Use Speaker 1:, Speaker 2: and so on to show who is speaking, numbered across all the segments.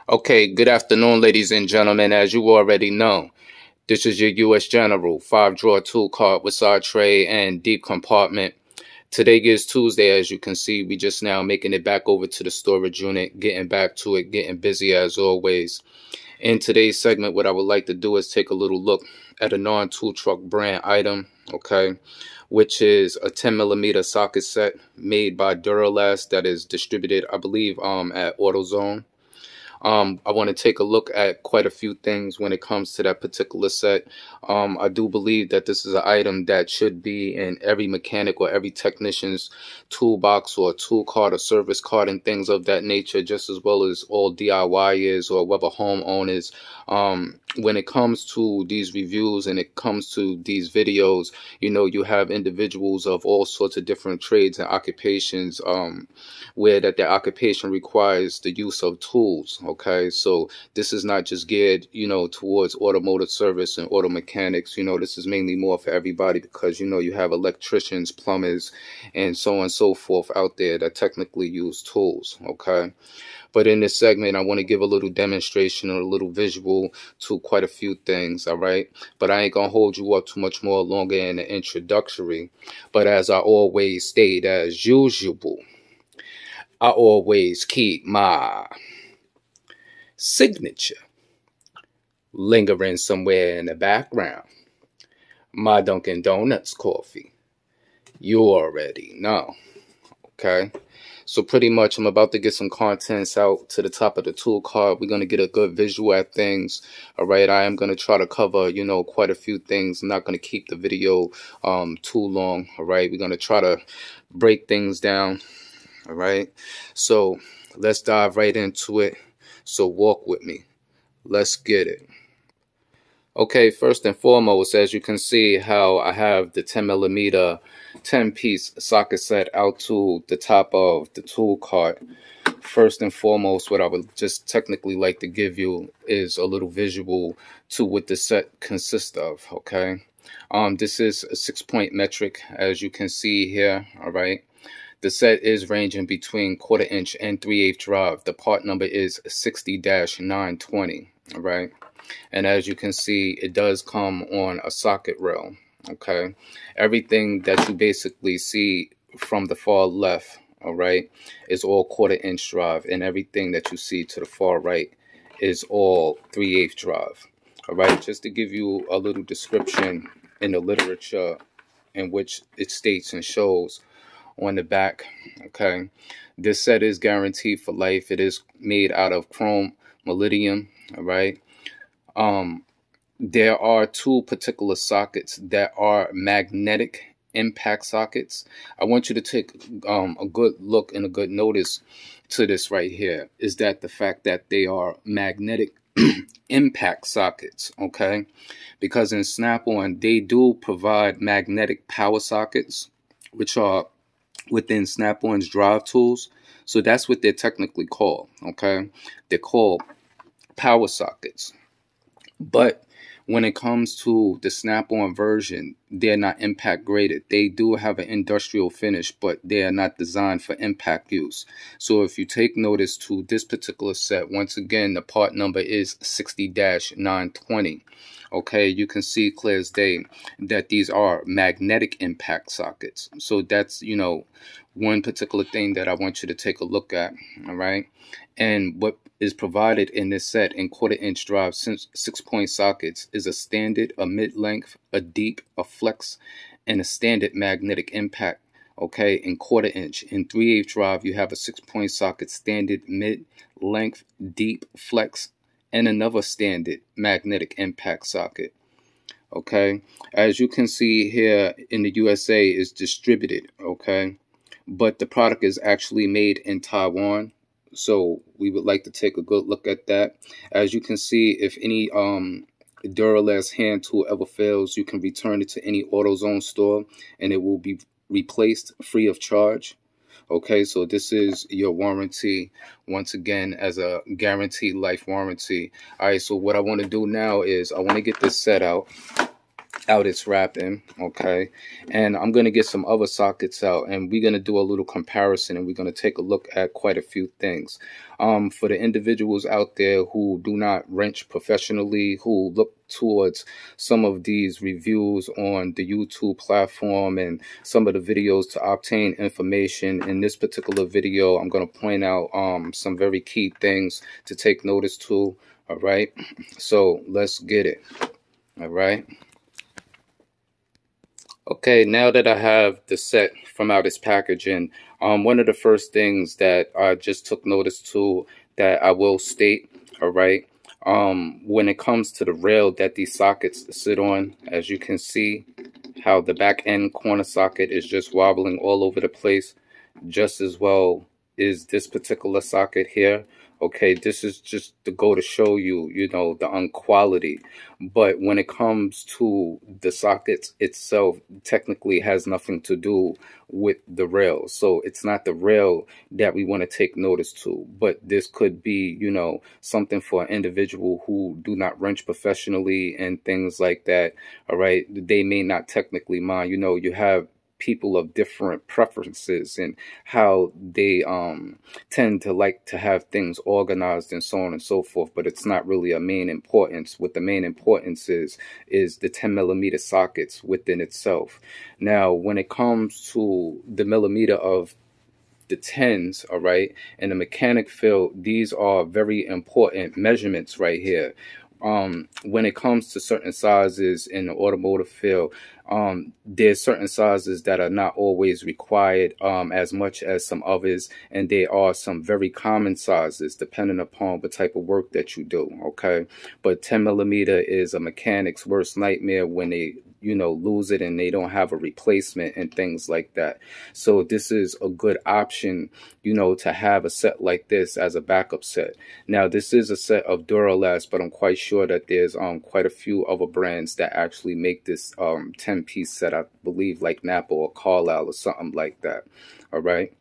Speaker 1: Okay, good afternoon, ladies and gentlemen. As you already know, this is your U.S. General 5-drawer tool cart with side tray and deep compartment. Today is Tuesday, as you can see. We just now making it back over to the storage unit, getting back to it, getting busy as always. In today's segment, what I would like to do is take a little look at a non-tool truck brand item, okay, which is a 10mm socket set made by Duralast that is distributed, I believe, at AutoZone. I want to take a look at quite a few things when it comes to that particular set. I do believe that this is an item that should be in every mechanic or every technician's toolbox or tool cart or service cart and things of that nature, just as well as all DIYers or whether homeowners. When it comes to these reviews and it comes to these videos, you know, you have individuals of all sorts of different trades and occupations where that their occupation requires the use of tools. Okay, so this is not just geared, you know, towards automotive service and auto mechanics. You know, this is mainly more for everybody because, you know, you have electricians, plumbers, and so on and so forth out there that technically use tools. Okay, but in this segment, I want to give a little demonstration or a little visual to quite a few things. All right, but I ain't gonna hold you up too much more longer in the introductory. But as I always state, as usual, I always keep my signature lingering somewhere in the background. My Dunkin' Donuts coffee. You already know. Okay. So pretty much I'm about to get some contents out to the top of the tool cart. We're going to get a good visual at things. All right. I am going to try to cover, you know, quite a few things. I'm not going to keep the video too long. All right. We're going to try to break things down. All right. So let's dive right into it. So walk with me. Let's get it. Okay, first and foremost, as you can see how I have the 10mm 10-piece socket set out to the top of the tool cart. First and foremost, what I would just technically like to give you is a little visual to what the set consists of. Okay, this is a 6-point metric, as you can see here. All right. The set is ranging between 1/4 inch and 3/8 drive. The part number is 60-920. All right. And as you can see, it does come on a socket rail. Okay. Everything that you basically see from the far left, all right, is all 1/4 inch drive. And everything that you see to the far right is all 3/8 drive. All right. Just to give you a little description in the literature in which it states and shows on the back. Okay, this set is guaranteed for life. It is made out of chrome molybdenum. All right. There are two particular sockets that are magnetic impact sockets. I want you to take a good look and a good notice to this right here, is that the fact that they are magnetic impact sockets. Okay, because in Snap-on they do provide magnetic power sockets, which are within Snap-on's drive tools. So that's what they're technically called. Okay, they're called power sockets. But when it comes to the Snap-on version, they're not impact graded. They do have an industrial finish, but they are not designed for impact use. So if you take notice to this particular set, once again, the part number is 60-920. Okay, you can see clear as day that these are magnetic impact sockets. So that's, you know, one particular thing that I want you to take a look at. All right. And what is provided in this set in 1/4 inch drive 6-point sockets is a standard, a mid-length, a deep, a flex, and a standard magnetic impact. Okay, in 1/4 inch. In 3/8 drive, you have a 6-point socket, standard, mid-length, deep, flex, and another standard magnetic impact socket. Okay, as you can see here in the USA is distributed. Okay, but the product is actually made in Taiwan. So we would like to take a good look at that. As you can see, if any Duralast hand tool ever fails, you can return it to any AutoZone store and it will be replaced free of charge. Okay, so this is your warranty, once again, as a guaranteed life warranty. All right, so what I want to do now is I want to get this set out. out its wrapping, okay, and I'm going to get some other sockets out, and we're going to do a little comparison, and we're going to take a look at quite a few things. For the individuals out there who do not wrench professionally, who look towards some of these reviews on the YouTube platform and some of the videos to obtain information, in this particular video I'm going to point out some very key things to take notice to. All right, so let's get it. All right. Okay, now that I have the set from out its packaging, one of the first things that I just took notice to that I will state, all right, when it comes to the rail that these sockets sit on, as you can see how the back end corner socket is just wobbling all over the place, just as well is this particular socket here. Okay, this is just to go to show you, you know, the unquality. But when it comes to the sockets itself, technically has nothing to do with the rail. So it's not the rail that we want to take notice to. But this could be, you know, something for an individual who do not wrench professionally and things like that. All right, they may not technically mind. You know, you have people of different preferences and how they tend to like to have things organized and so on and so forth, but it's not really a main importance. What the main importance is the 10mm sockets within itself. Now when it comes to the millimeter of the tens, all right, in the mechanic field, these are very important measurements right here. When it comes to certain sizes in the automotive field, there's certain sizes that are not always required as much as some others, and there are some very common sizes depending upon the type of work that you do, okay? But 10mm is a mechanic's worst nightmare when they, you know, lose it and they don't have a replacement and things like that. So this is a good option, you know, to have a set like this as a backup set. Now this is a set of Duralast, but I'm quite sure that there's quite a few other brands that actually make this 10-piece set. I believe like Napa or Carlisle or something like that. All right.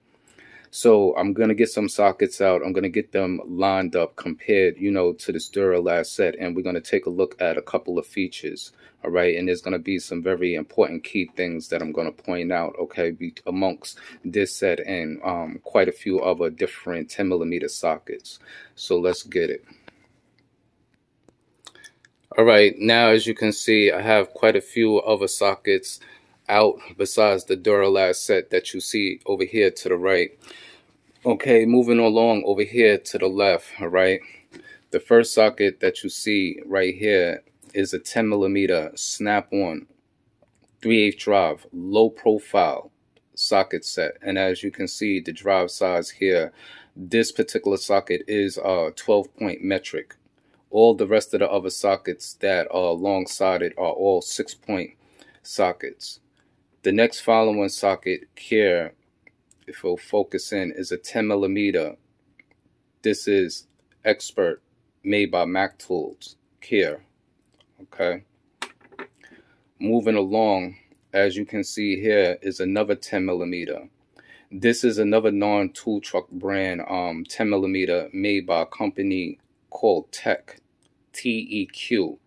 Speaker 1: So I'm going to get some sockets out. I'm going to get them lined up, compared, you know, to this Duralast set. And we're going to take a look at a couple of features. All right. And there's going to be some very important key things that I'm going to point out, okay, amongst this set and quite a few other different 10mm sockets. So let's get it. All right. Now, as you can see, I have quite a few other sockets out besides the Duralast set that you see over here to the right. Okay, moving along over here to the left, all right. The first socket that you see right here is a 10mm snap-on 3/8 drive low profile socket set, and as you can see, the drive size here, this particular socket is 12-point metric. All the rest of the other sockets that are long-sided are all 6-point sockets. The next following socket here, if we'll focus in, is a 10mm. This is Expert, made by Mac Tools here. Okay. Moving along, as you can see here, is another 10mm. This is another non-tool truck brand 10mm made by a company called TEQ.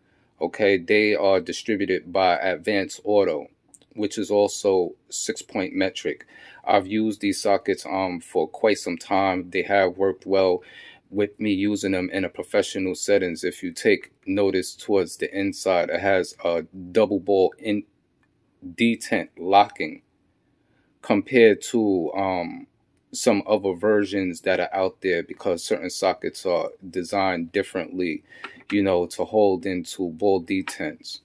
Speaker 1: Okay, they are distributed by Advanced Auto, which is also 6-point metric. I've used these sockets for quite some time. They have worked well with me using them in a professional settings. If you take notice towards the inside, it has a double ball in detent locking compared to some other versions that are out there, because certain sockets are designed differently, you know, to hold into ball detents.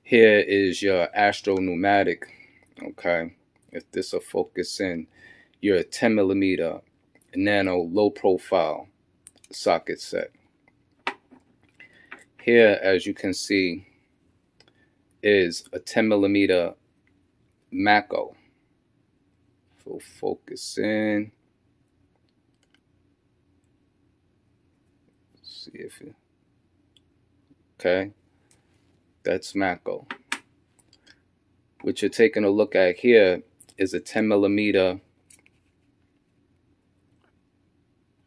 Speaker 1: Here is your Astro pneumatic, okay, if this will focus in, your 10mm nano low profile socket set. Here, as you can see, is a 10mm Mako. If we'll focus in, see if it, okay, that's Mako. What you're taking a look at here is a 10mm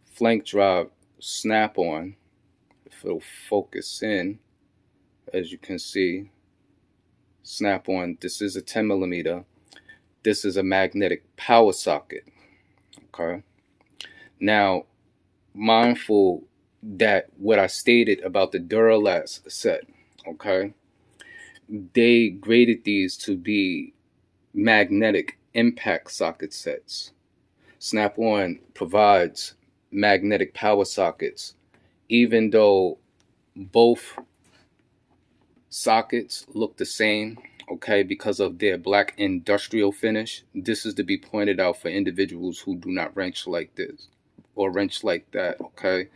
Speaker 1: flank drive snap-on. If it'll focus in, as you can see, snap on. This is a 10 millimeter. This is a magnetic power socket. Okay. Now, mindful that what I stated about the duralast set, okay, they graded these to be magnetic impact socket sets. Snap-on provides magnetic power sockets, even though both sockets look the same, okay, because of their black industrial finish. This is to be pointed out for individuals who do not wrench like this or wrench like that, okay,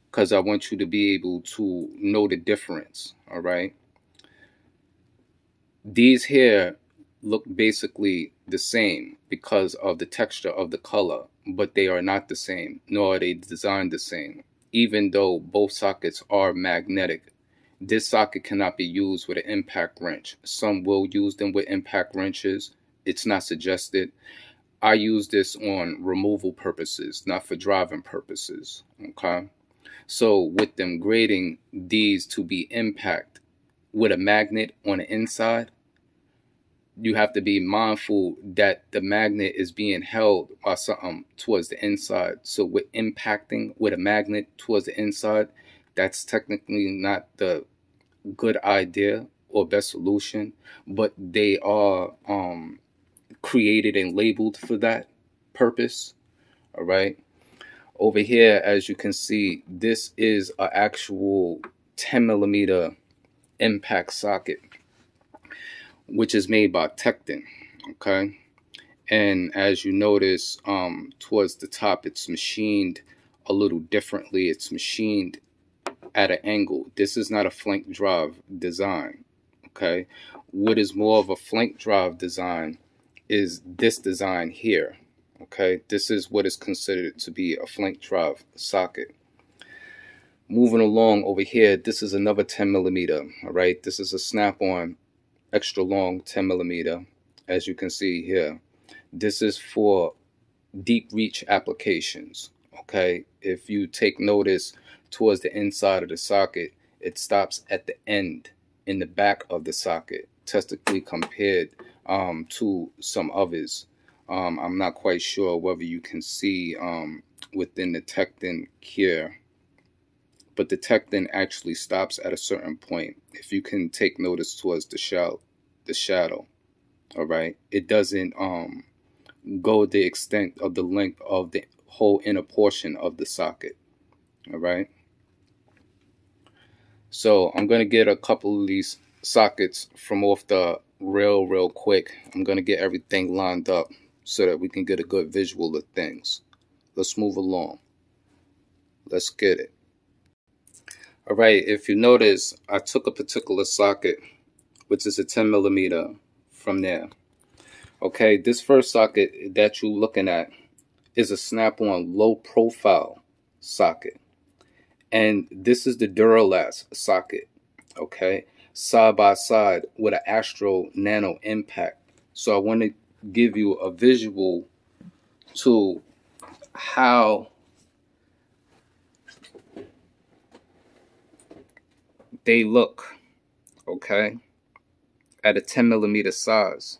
Speaker 1: because I want you to be able to know the difference, all right. These here look basically the same because of the texture of the color, but they are not the same, nor are they designed the same. Even though both sockets are magnetic, this socket cannot be used with an impact wrench. Some will use them with impact wrenches. It's not suggested. I use this on removal purposes, not for driving purposes, okay? So with them grading these to be impact with a magnet on the inside, you have to be mindful that the magnet is being held by something towards the inside. So with impacting with a magnet towards the inside, that's technically not the good idea or best solution, but they are created and labeled for that purpose. All right. Over here, as you can see, this is an actual 10 millimeter impact socket, which is made by Pt103, okay? And as you notice, towards the top, it's machined a little differently. It's machined at an angle. This is not a flank drive design, okay? What is more of a flank drive design is this design here, okay? This is what is considered to be a flank drive socket. Moving along over here, this is another 10 millimeter, all right? This is a snap-on extra long 10 millimeter, as you can see here. This is for deep reach applications, okay? If you take notice towards the inside of the socket, it stops at the end in the back of the socket, technically compared to some others. I'm not quite sure whether you can see within the Pt103 here, but the Pt103 actually stops at a certain point. If you can take notice towards the shadow, all right, it doesn't go the extent of the length of the whole inner portion of the socket, all right. So I'm going to get a couple of these sockets from off the rail real quick. I'm going to get everything lined up so that we can get a good visual of things. Let's move along. Let's get it. All right, if you notice, I took a particular socket, which is a 10 millimeter from there. Okay, this first socket that you're looking at is a snap-on low profile socket. And this is the duralast socket, okay, side by side with an Astro Nano Impact. So I want to give you a visual to how they look, okay, at a 10 millimeter size.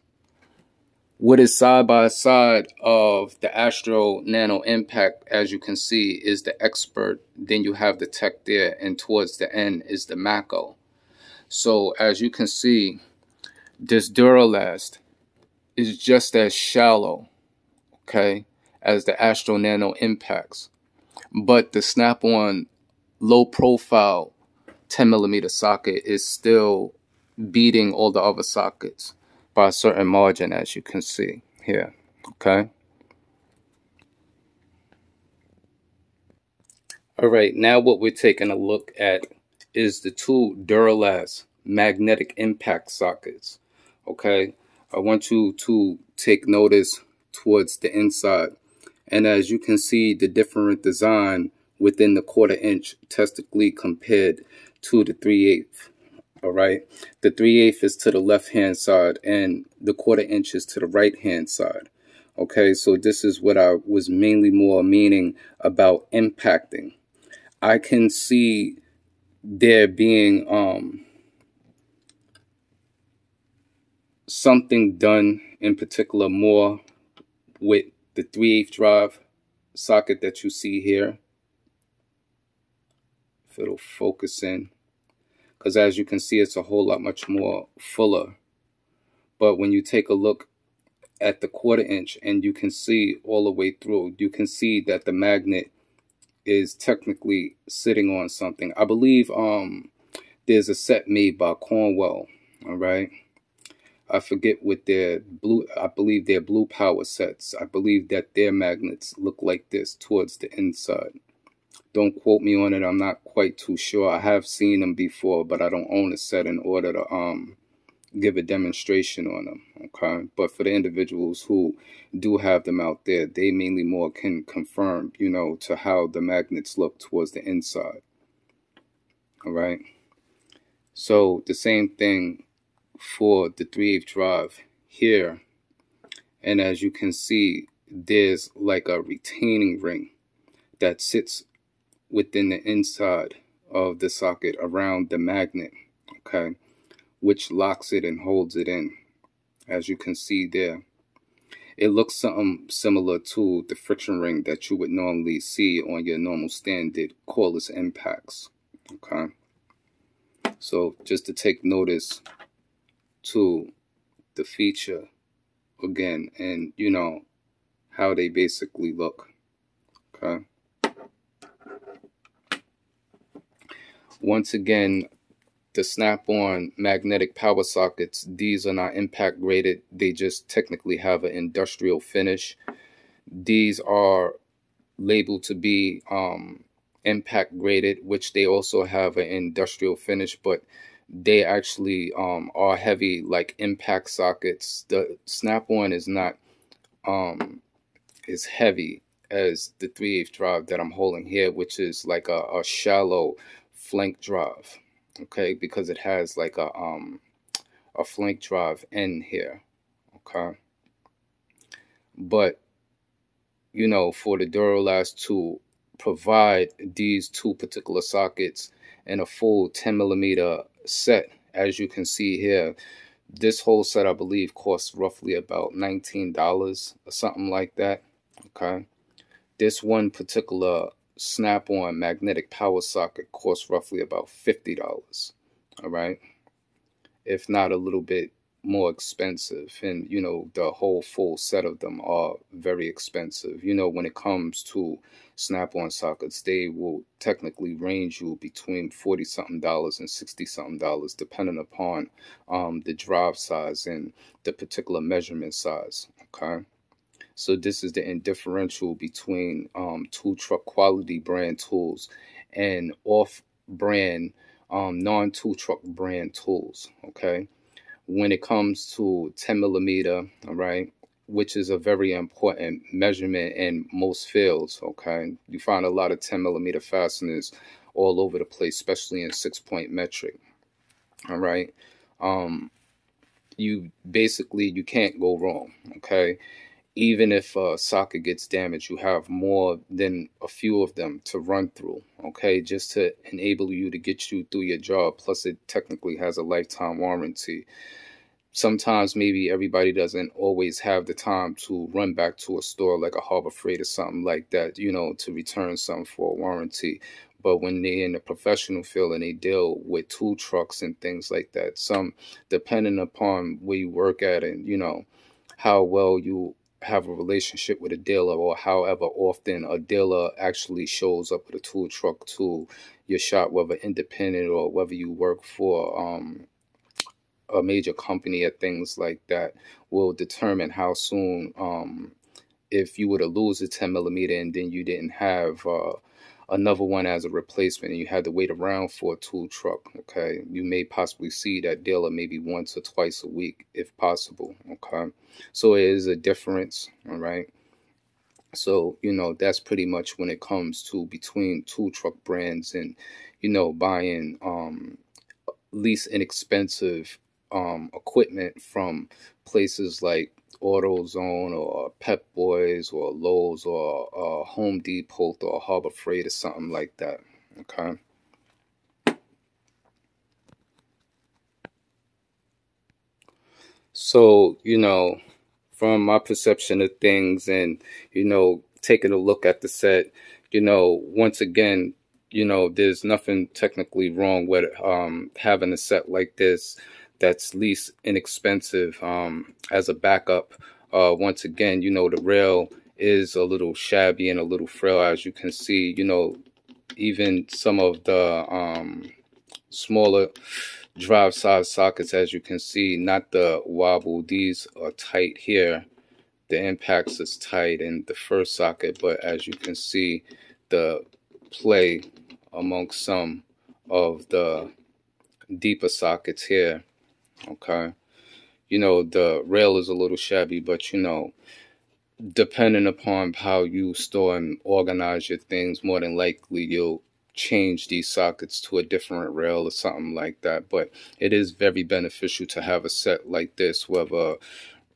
Speaker 1: What is side by side of the Astro Nano Impact, as you can see, is the Expert. Then you have the Tech there, and towards the end is the Mako. So as you can see, this duralast is just as shallow, okay, as the Astro Nano Impacts. But the snap-on low profile 10 millimeter socket is still beating all the other sockets by a certain margin, as you can see here, okay. All right, now what we're taking a look at is the two duralast magnetic impact sockets, okay. I want you to take notice towards the inside, and as you can see, the different design within the 1/4 inch technically compared to the 3/8. All right, the 3/8 is to the left hand side and the 1/4 inch is to the right hand side. Okay, so this is what I was mainly more meaning about impacting. I can see there being something done in particular more with the 3/8 drive socket that you see here. If it'll focus in, because as you can see, it's a whole lot much more fuller. But when you take a look at the 1/4 inch and you can see all the way through, you can see that the magnet is technically sitting on something. I believe there's a set made by Cornwell, all right? I forget what their blue, I believe they're blue power sets. I believe that their magnets look like this towards the inside. Don't quote me on it. I'm not quite too sure. I have seen them before, but I don't own a set in order to give a demonstration on them. Okay, but for the individuals who do have them out there, they mainly more can confirm, you know, to how the magnets look towards the inside. All right. So the same thing for the 3/8 drive here, and as you can see, there's like a retaining ring that sits within the inside of the socket around the magnet, okay, which locks it and holds it in, as you can see there. It looks something similar to the friction ring that you would normally see on your normal standard cordless impacts, okay. So just to take notice to the feature again, and you know how they basically look, okay. Once again, the snap-on magnetic power sockets, these are not impact graded. They just technically have an industrial finish. These are labeled to be impact graded, which they also have an industrial finish, but they actually are heavy like impact sockets. The snap-on is not as heavy as the 3/8 drive that I'm holding here, which is like a shallow flank drive, okay, because it has like a flank drive in here, okay. But you know, for the duralast to provide these two particular sockets in a full 10mm set, as you can see here, this whole set I believe costs roughly about $19 or something like that, okay. This one particular snap-on magnetic power socket costs roughly about $50, all right, if not a little bit more expensive. And you know, the whole full set of them are very expensive. You know, when it comes to snap-on sockets, they will technically range you between $40-something and $60-something, depending upon the drive size and the particular measurement size, okay. So this is the differential between tool truck quality brand tools and off-brand, non-tool truck brand tools, okay. When it comes to 10mm, all right, which is a very important measurement in most fields, okay. You find a lot of 10mm fasteners all over the place, especially in 6-point metric, all right. You can't go wrong, okay. Even if a socket gets damaged, you have more than a few of them to run through, okay, just to enable you to get you through your job. Plus, it technically has a lifetime warranty. Sometimes maybe everybody doesn't always have the time to run back to a store like a Harbor Freight or something like that, you know, to return something for a warranty. But when they're in the professional field and they deal with tool trucks and things like that, some, depending upon where you work at and, you know, how well you have a relationship with a dealer, or however often a dealer actually shows up with a tool truck to your shop, whether independent or whether you work for a major company or things like that, will determine how soon, if you were to lose a 10mm and then you didn't have another one as a replacement and you had to wait around for a tool truck, okay, you may possibly see that dealer maybe once or twice a week if possible, okay. So it is a difference, all right. So, you know, that's pretty much when it comes to between tool truck brands and, you know, buying least inexpensive equipment from places like AutoZone or Pep Boys or Lowe's or Home Depot or Harbor Freight or something like that, okay. So, from my perception of things and, taking a look at the set, once again, there's nothing technically wrong with having a set like this that's least inexpensive as a backup. Once again, the rail is a little shabby and a little frail, as you can see. Even some of the smaller drive size sockets, as you can see, not the wobble, these are tight here. The impacts is tight in the first socket, but as you can see, the play amongst some of the deeper sockets here. Okay, the rail is a little shabby, but depending upon how you store and organize your things, more than likely you'll change these sockets to a different rail or something like that. But it is very beneficial to have a set like this, whether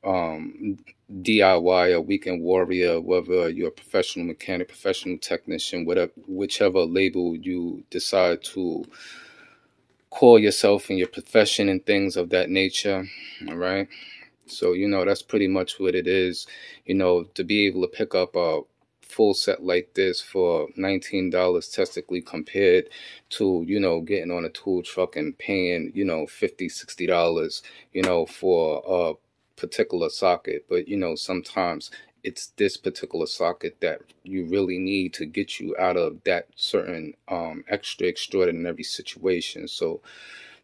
Speaker 1: DIY, a weekend warrior, whether you're a professional mechanic, professional technician, whatever, whichever label you decide to call yourself in your profession and things of that nature. All right. So, that's pretty much what it is. To be able to pick up a full set like this for $19 technically, compared to, getting on a tool truck and paying, $50, $60, for a particular socket. But, sometimes it's this particular socket that you really need to get you out of that certain extraordinary situation. So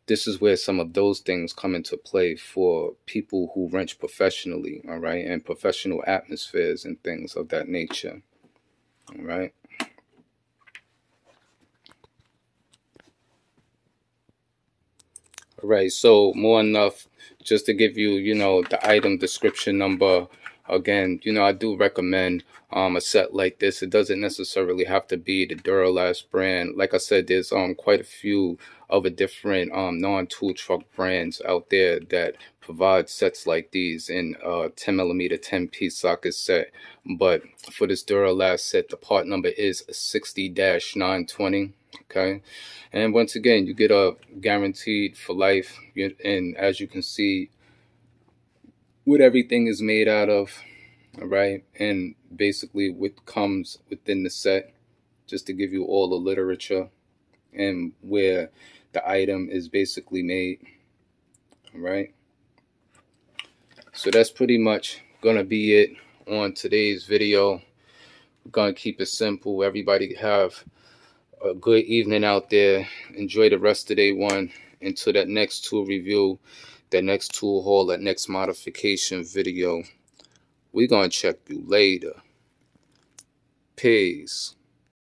Speaker 1: this is where some of those things come into play for people who wrench professionally, all right, and professional atmospheres and things of that nature, all right. All right, so more enough just to give you, the item description number. Again, I do recommend a set like this. It doesn't necessarily have to be the Duralast brand. Like I said, there's quite a few other different non-tool truck brands out there that provide sets like these in 10mm 10-piece socket set. But for this Duralast set, the part number is 60-920. Okay, and once again, you get a guaranteed for life, and as you can see, what everything is made out of, all right, and basically what comes within the set, just to give you all the literature and where the item is basically made, all right. So that's pretty much gonna be it on today's video. We're gonna keep it simple. Everybody have a good evening out there. Enjoy the rest of day one until that next tool review, that next tool haul, that next modification video. We're gonna check you later. Peace.